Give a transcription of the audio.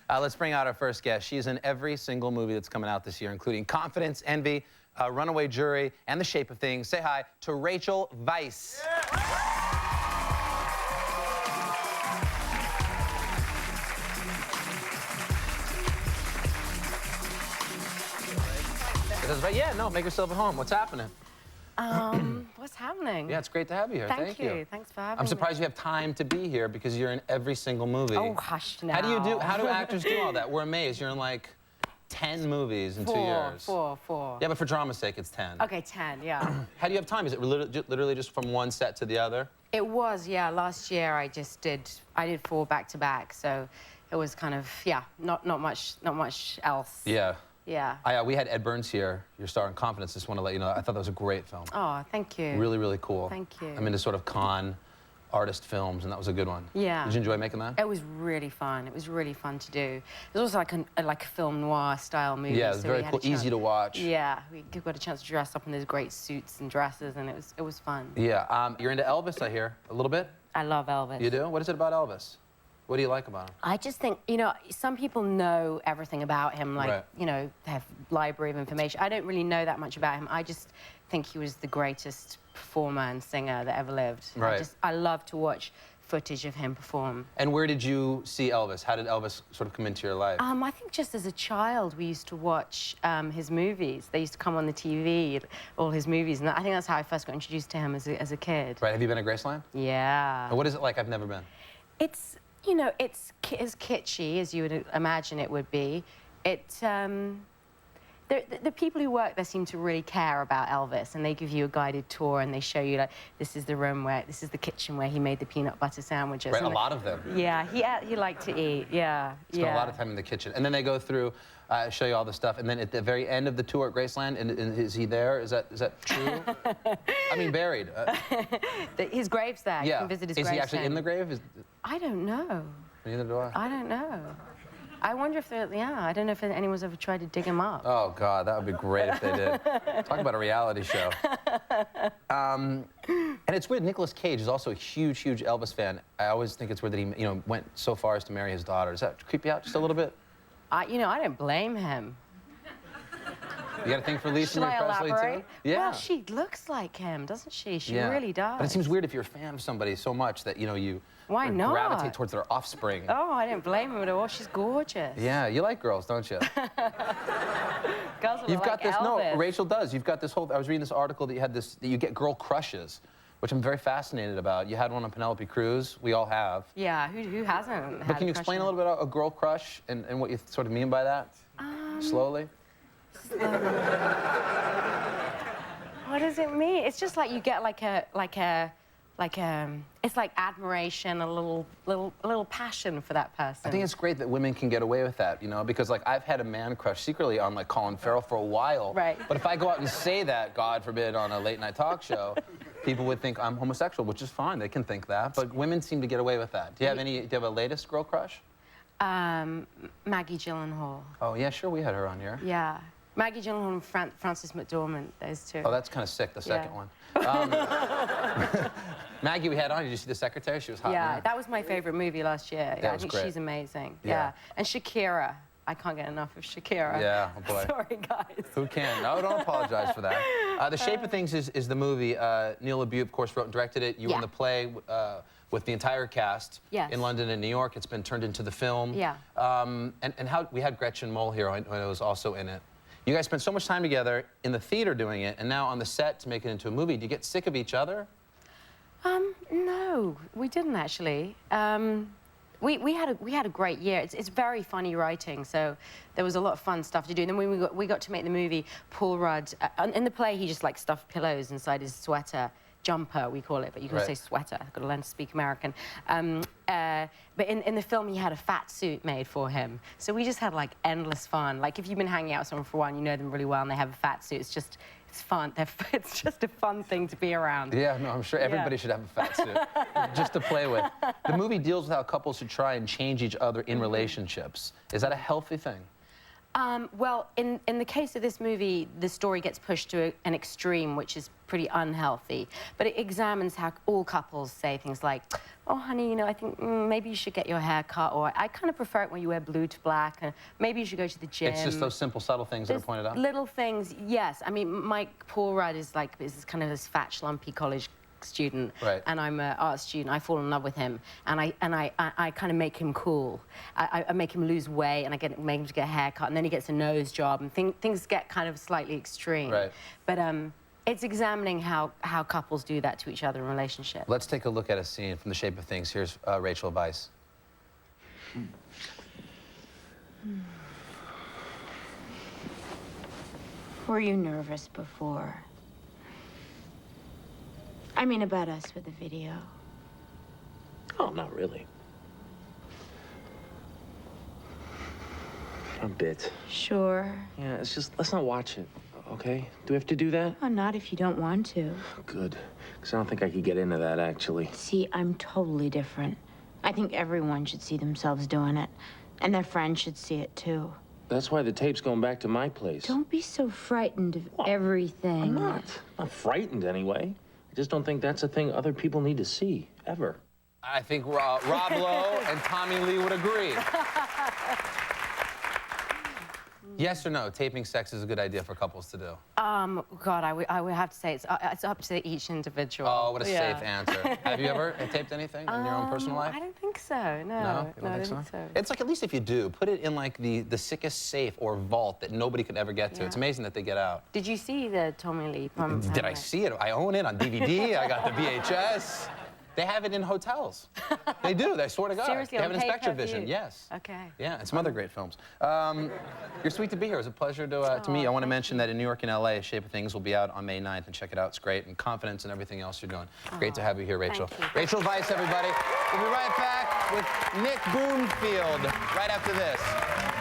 Let's bring out our first guest. She's in every single movie that's coming out this year, including Confidence, Envy, Runaway Jury, and The Shape of Things. Say hi to Rachel Weisz. Yeah. Yeah, no, make yourself at home. What's happening? What's happening? Yeah, it's great to have you here. Thank you. Thanks for having me. I'm surprised you have time to be here because you're in every single movie. Oh, hush now. How do actors do all that? We're amazed. You're in like 10 movies in 2 years. Four. Yeah, but for drama's sake, it's 10. Okay, 10, yeah. How do you have time? Is it literally just from one set to the other? It was, yeah. Last year I did 4 back-to-back, so it was kind of, yeah, not much else. Yeah. Yeah. We had Ed Burns here, your star in Confidence. Just want to let you know, I thought that was a great film. Oh, thank you. Really, really cool. Thank you. I'm into sort of con artist films, and that was a good one. Yeah. Did you enjoy making that? It was really fun. It was really fun to do. It was also like a film noir style movie. Yeah, it was so very cool, easy to watch. Yeah, we got a chance to dress up in those great suits and dresses, and it was fun. Yeah. You're into Elvis, I hear, a little bit? I love Elvis. You do? What is it about Elvis? What do you like about him? I just think, you know, some people know everything about him, like, right. you know, they have library of information. I don't really know that much about him. I just think he was the greatest performer and singer that ever lived. Right. I love to watch footage of him perform. And where did you see Elvis? How did Elvis sort of come into your life? I think just as a child, we used to watch his movies. They used to come on the TV, all his movies, and I think that's how I first got introduced to him as a kid. Right. Have you been to Graceland? Yeah. And what is it like? I've never been. It's, you know, it's as kitschy as you would imagine it would be. The people who work there seem to really care about Elvis, and they give you a guided tour, and they show you, like, this is the room where, this is the kitchen where he made the peanut butter sandwiches. Right, a lot of them. Yeah, he liked to eat, yeah. Spent a lot of time in the kitchen. And then they go through, show you all the stuff, and then at the very end of the tour at Graceland, and is he there? Is that true? I mean, buried. His grave's there. Yeah. You can visit his grave. Is he actually in the grave? I don't know. Neither do I. I don't know. I wonder if I don't know if anyone's ever tried to dig him up. Oh, God, that would be great if they did. Talk about a reality show. And it's weird, Nicolas Cage is also a huge, huge Elvis fan. I always think it's weird that he, you know, went so far as to marry his daughter. Does that creep you out just a little bit? You know, I don't blame him. You got a thing for Lisa Should I Presley, elaborate? too? Yeah. Well, she looks like him, doesn't she? She really does. But it seems weird if you're a fan of somebody so much that, you know, you Why not? gravitate towards their offspring. Oh, I don't blame him at all. She's gorgeous. Yeah, you like girls, don't you? Girls You've got like this, Elvis. no, Rachel does. You've got this whole, I was reading this article that you had this, that you get girl crushes, which I'm very fascinated about. You had one on Penelope Cruz. We all have. Yeah, who hasn't? But can you explain a little bit about a girl crush and what you sort of mean by that? Slowly? What does it mean? It's just like you get it's like admiration, a little passion for that person. I think it's great that women can get away with that, you know, because like I've had a man crush secretly on like Colin Farrell for a while. Right. But if I go out and say that, God forbid, on a late night talk show, people would think I'm homosexual, which is fine. They can think that. But women seem to get away with that. Do you have a latest girl crush? Maggie Gyllenhaal. Oh yeah, sure. We had her on here. Yeah. Maggie Gyllenhaal and Frances McDormand, those two. Oh, that's kind of sick, the second one. Maggie, we had on. Did you see The Secretary? She was hot. Yeah, that was my favorite movie last year. That I was think great. she's amazing. Yeah. And Shakira. I can't get enough of Shakira. Yeah, oh boy. Sorry, guys. Who can? No, don't apologize for that. The Shape of Things is the movie. Neil LaBute, of course, wrote and directed it. You were in the play with the entire cast in London and New York. It's been turned into the film. Yeah. And how we had Gretchen Mol here when it was also in it. You guys spent so much time together in the theater doing it, and now on the set to make it into a movie. Do you get sick of each other? No, we didn't actually. We had a great year. It's very funny writing, so there was a lot of fun stuff to do. And then when we got to make the movie, Paul Rudd, in the play, he just like stuffed pillows inside his sweater. Jumper, we call it, but you can say sweater. I've got to learn to speak American. But in the film, he had a fat suit made for him. So we just had like endless fun. Like if you've been hanging out with someone for a while, and you know them really well, and they have a fat suit, it's fun. It's just a fun thing to be around. Yeah, no, I'm sure everybody should have a fat suit just to play with. The movie deals with how couples should try and change each other in relationships. Is that a healthy thing? Well, in the case of this movie, the story gets pushed to an extreme, which is pretty unhealthy. But it examines how all couples say things like, oh, honey, you know, I think maybe you should get your hair cut, or I kind of prefer it when you wear blue to black, and maybe you should go to the gym. It's just those simple, subtle things that are pointed out? Little things, yes. I mean, Paul Rudd is kind of this fat, schlumpy college student, right. And I'm an art student. I fall in love with him, and I kind of make him cool. I make him lose weight, and make him to get a haircut, and then he gets a nose job, and things get kind of slightly extreme. Right. But it's examining how couples do that to each other in relationships. Let's take a look at a scene from The Shape of Things. Here's Rachel Weisz. Were you nervous before? I mean, about us with the video. Oh, not really. A bit. Sure. Yeah, it's just, let's not watch it, okay? Do we have to do that? Oh, not if you don't want to. Good, because I don't think I could get into that, actually. See, I'm totally different. I think everyone should see themselves doing it, and their friends should see it, too. That's why the tape's going back to my place. Don't be so frightened of everything. I'm not. I'm frightened, anyway. I just don't think that's a thing other people need to see, ever. I think Rob Lowe and Tommy Lee would agree. Yes or no, taping sex is a good idea for couples to do? God, I would have to say it's up to each individual. Oh, what a safe answer. Have you ever taped anything in your own personal life? I don't think so, no. No? You don't think so? It's like, at least if you do, put it in like the sickest safe or vault that nobody could ever get to. Yeah. It's amazing that they get out. Did you see the Tommy Lee? Did I see it? I own it on DVD. I got the VHS. They have it in hotels. They do, I swear to God. Seriously, they have on an Inspector pay-per-view? Vision, yes. Okay. Yeah, and some other great films. You're sweet to be here. It was a pleasure to meet you. I want to mention that in New York and LA, Shape of Things will be out on May 9th, and check it out. It's great, and confidence and everything else you're doing. Great to have you here, Rachel. Thank you. Rachel Weisz, everybody. We'll be right back with Nick Boomfield right after this.